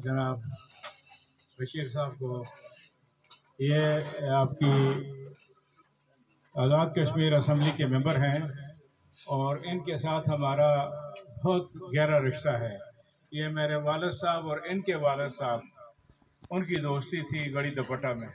जनाब बशीर साहब को। ये आपकी आज़ाद कश्मीर असम्बली के मेंबर हैं और इनके साथ हमारा बहुत गहरा रिश्ता है। ये मेरे वालिद साहब और इनके वालिद साहब, उनकी दोस्ती थी गड़ी दुपट्टा में।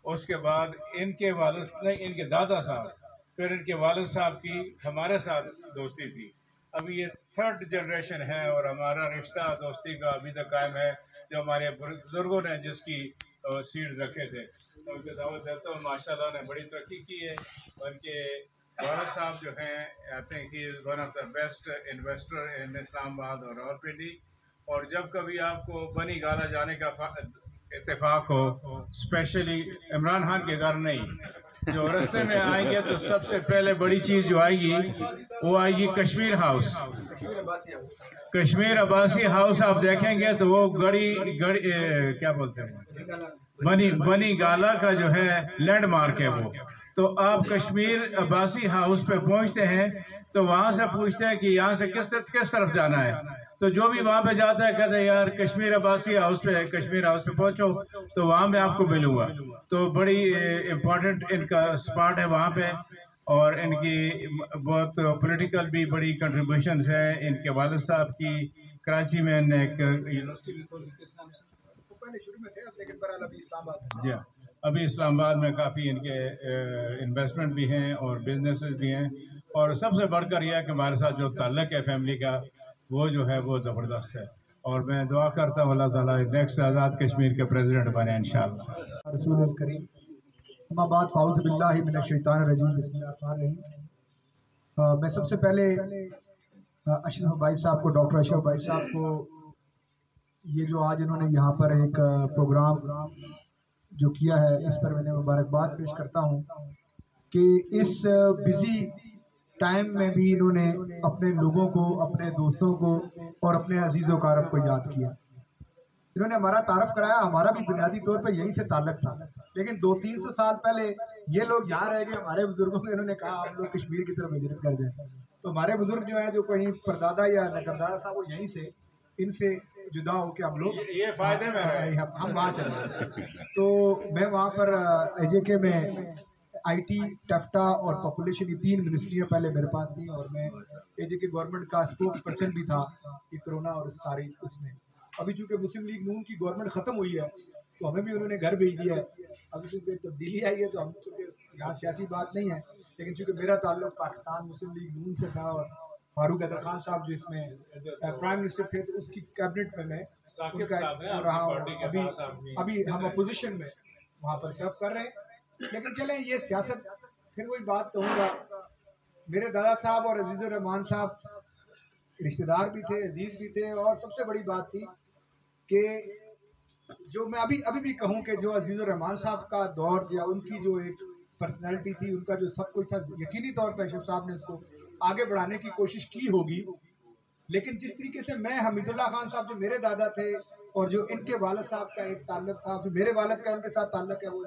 उसके बाद इनके वालिद नहीं, इनके दादा साहब, फिर इनके वालिद साहब की हमारे साथ दोस्ती थी। अभी ये थर्ड जनरेशन है और हमारा रिश्ता दोस्ती का अभी तक कायम है। जो हमारे बुजुर्गों ने जिसकी सीड्स रखे थे, तो उनके दावत देता हूँ। माशाल्लाह ने बड़ी तरक्की की है। उनके वालिद साहब जो हैं, I think he is one of the best investor in Islamabad और रावलपिंडी। और जब कभी आपको बनी गाला जाने का इत्तेफाक हो, स्पेशली इमरान खान के घर नहीं, जो रास्ते में आएंगे तो सबसे पहले बड़ी चीज़ जो आएगी वो आएगी कश्मीर हाउस। कश्मीर अब्बासी हाउस आप देखेंगे तो वो गड़ी क्या बोलते हैं, बनी गाला का जो है लैंडमार्क है वो। तो आप कश्मीर अब्बासी हाउस पे पहुंचते हैं तो वहाँ से पूछते हैं कि यहाँ से किस तरफ जाना है। तो जो भी वहाँ पे जाता है कहते हैं यार कश्मीर अब्बासी हाउस पे, कश्मीर हाउस पे पहुँचो तो वहाँ मैं आपको मिलूँगा। तो बड़ी इम्पोर्टेंट इनका स्पॉट है वहाँ पे। और इनकी बहुत पॉलिटिकल भी बड़ी कंट्रीब्यूशंस हैं। इनके वालिद साहब की कराची में एक यूनिवर्सिटी भी खोली, किस नाम से? वो पहले शुरू में थे, अब लेकिन बहरहाल अभी इस्लामाबाद। जी हाँ, अभी इस्लामाबाद में काफ़ी इनके इन्वेस्टमेंट भी हैं और बिजनेसेस भी हैं। और सबसे बढ़कर यह है कि हमारे साथ जो ताल्लुक़ है फैमिली का, वो जो है वो ज़बरदस्त है। और मैं दुआ करता हूँ अल्लाह ताला नेक्स्ट आज़ाद कश्मीर के प्रेसिडेंट बने इंशाअल्लाह। रसूल करीम अम्माबाद फ़ाउज़ बिल्लाहि मिनश शैतानिर रजीम बिस्मिल्लाहिर्रहमानिर्रहीम। मैं सबसे पहले अशरफ भाई साहब को, डॉक्टर अशरफ भाई साहब को, ये जो आज इन्होंने यहाँ पर एक प्रोग्राम जो किया है, इस पर मैंने मुबारकबाद पेश करता हूँ कि इस बिज़ी टाइम में भी इन्होंने अपने लोगों को, अपने दोस्तों को और अपने अजीज़ व कारब को याद किया। इन्होंने हमारा तारफ़ कराया। हमारा भी बुनियादी तौर पर यहीं से ताल्लुक़ था, लेकिन 200-300 साल पहले ये लोग यहाँ रह गए। हमारे बुज़ुर्गों को इन्होंने कहा हम लोग कश्मीर की तरफ हिजरत कर जाएं। तो हमारे बुज़ुर्ग जो हैं, जो कहीं परदादा या नगरदादा साहब, वो यहीं से इनसे जुदा होकर हम लोग ये फ़ायदे में रहे, हम वहाँ चले। तो मैं वहाँ पर AJK में IT, टफ्टा और पॉपुलेशन, ये 3 मिनिस्ट्रियाँ पहले मेरे पास थी और मैं AJK गवर्नमेंट का स्पोक्स पर्सन भी था कि कोरोना और सारी उसमें। अभी चूँकि मुस्लिम लीग नून की गवर्नमेंट ख़त्म हुई है तो हमें भी उन्होंने घर भेज दिया है। अभी चूँकि तब्दीली आई है तो हम चूँकि यहाँ सियासी बात नहीं है, लेकिन चूँकि मेरा ताल्लुक़ पाकिस्तान मुस्लिम लीग नून से था और फारूक हैदर खान साहब जो इसमें प्राइम मिनिस्टर थे, तो उसकी कैबिनेट में मैं उनका रहा हूँ। अभी हम अपोजिशन में वहाँ पर सर्व कर रहे हैं। लेकिन चलें, ये सियासत, फिर वही बात कहूँगा, मेरे दादा साहब और अजीज़ुर रहमान साहब रिश्तेदार भी थे, अजीज़ भी थे। और सबसे बड़ी बात थी कि जो मैं अभी भी कहूँ कि जो अजीज़ुर रहमान साहब का दौर या उनकी जो एक पर्सनैलिटी थी, उनका जो सब कुछ था, यकीनी तौर पर अशरफ साहब ने उसको आगे बढ़ाने की कोशिश की होगी। लेकिन जिस तरीके से मैं हमीदुल्लाह खान साहब जो मेरे दादा थे और जो इनके वालिद साहब का एक ताल्लुक़ था, फिर मेरे वालिद का इनके साथ ताल्लुक़ है, वो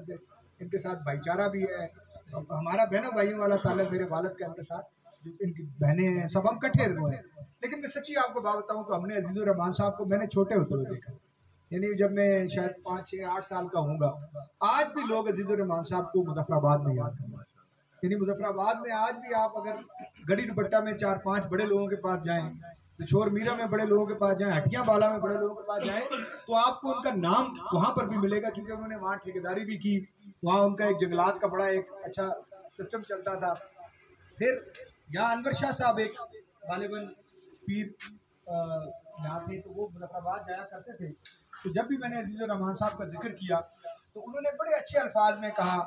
इनके साथ भाईचारा भी है। हमारा बहनों भाइयों वाला ताल्लुक़ मेरे वालिद का इनके साथ, जो इनकी बहनें हैं, सब हम इकट्ठे हुए हैं। लेकिन मैं सच्ची आपको बात बताऊँ तो हमने अजीज़ुर रहमान साहब को मैंने छोटे होते हुए देखा, यानी जब मैं शायद 5, 6, 8 साल का हूँगा। आज भी लोग अजीज़ुर रहमान साहब को मुज़फ़्फ़राबाद में याद करते हैं। यानी मुज़फ़्फ़राबाद में आज भी आप अगर गड़ी दुपट्टा में 4-5 बड़े लोगों के पास जाएँ, तो छोर मीरा में बड़े लोगों के पास जाएँ, हटिया बाला में बड़े लोगों के पास जाएँ, तो आपको उनका नाम वहाँ पर भी मिलेगा, क्योंकि उन्होंने वहाँ ठेकेदारी भी की। वहाँ उनका एक जंगलात का बड़ा एक अच्छा सिस्टम चलता था। फिर यहाँ अनवर शाह साहब एक गालिबन पीर यहाँ थे, तो वो मुज़फ़्फ़राबाद जाया करते थे। तो जब भी मैंने अजीज़ुर रहमान साहब का जिक्र किया तो उन्होंने बड़े अच्छे अल्फाज में कहा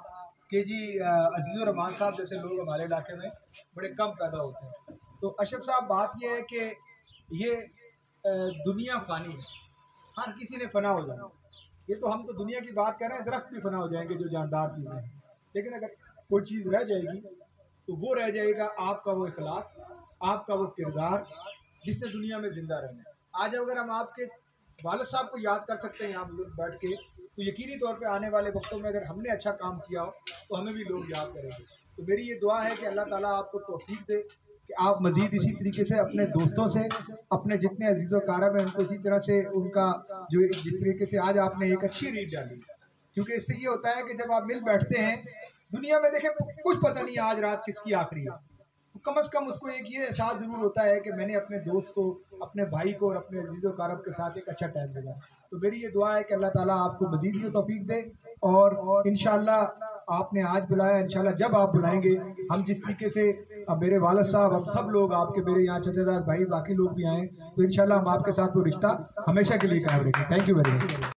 कि जी अजीज़ुर रहमान साहब जैसे लोग हमारे इलाके में बड़े कम पैदा होते हैं। तो अशरफ साहब, बात यह है कि ये दुनिया फ़ानी है, हर किसी ने फ़ना हो जाना। ये तो हम तो दुनिया की बात कर रहे हैं, दरख्त भी फ़ना हो जाएंगे जो जानदार चीज़ें हैं, लेकिन अगर कोई चीज़ रह जाएगी तो वो रह जाएगा आपका वो इखलाक, आपका वो किरदार जिसने दुनिया में ज़िंदा रहना है। आज अगर हम आपके वालिद साहब को याद कर सकते हैं यहाँ बुजुर्ग बैठ के, तो यकीनी तौर पे आने वाले वक्तों में अगर हमने अच्छा काम किया हो तो हमें भी लोग याद करेंगे। तो मेरी ये दुआ है कि अल्लाह ताला आपको तौफीक दे کہ آپ مزید اسی طریقے سے اپنے دوستوں سے، اپنے جتنے عزیز و اقارب ہیں ان کو اسی طرح سے ان کا جو جس طریقے سے آج آپ نے ایک اچھی ریل ڈالی، کیونکہ اس سے یہ ہوتا ہے کہ جب آپ مل بیٹھتے ہیں دنیا میں، دیکھیں کچھ پتہ نہیں آج رات کس کی آخری ہے، تو کم از کم اس کو ایک یہ احساس ضرور ہوتا ہے کہ میں نے اپنے دوست کو، اپنے بھائی کو اور اپنے عزیز و اقارب کے ساتھ ایک اچھا ٹائم گزارا۔ تو میری یہ دعا ہے کہ اللہ تعالیٰ آپ کو مزید یہ توفیق دے، اور انشاءاللہ آپ نے آج بلایا، انشاءاللہ جب آپ بلائیں گے ہم جس طریقے سے میرے والد صاحب، ہم سب لوگ آپ کے، میرے یہاں چچا داد بھائی باقی لوگ بھی آئیں، تو انشاءاللہ ہم آپ کے ساتھ وہ رشتہ ہمیشہ کے لیے قائم رکھیں۔ Thank you very much.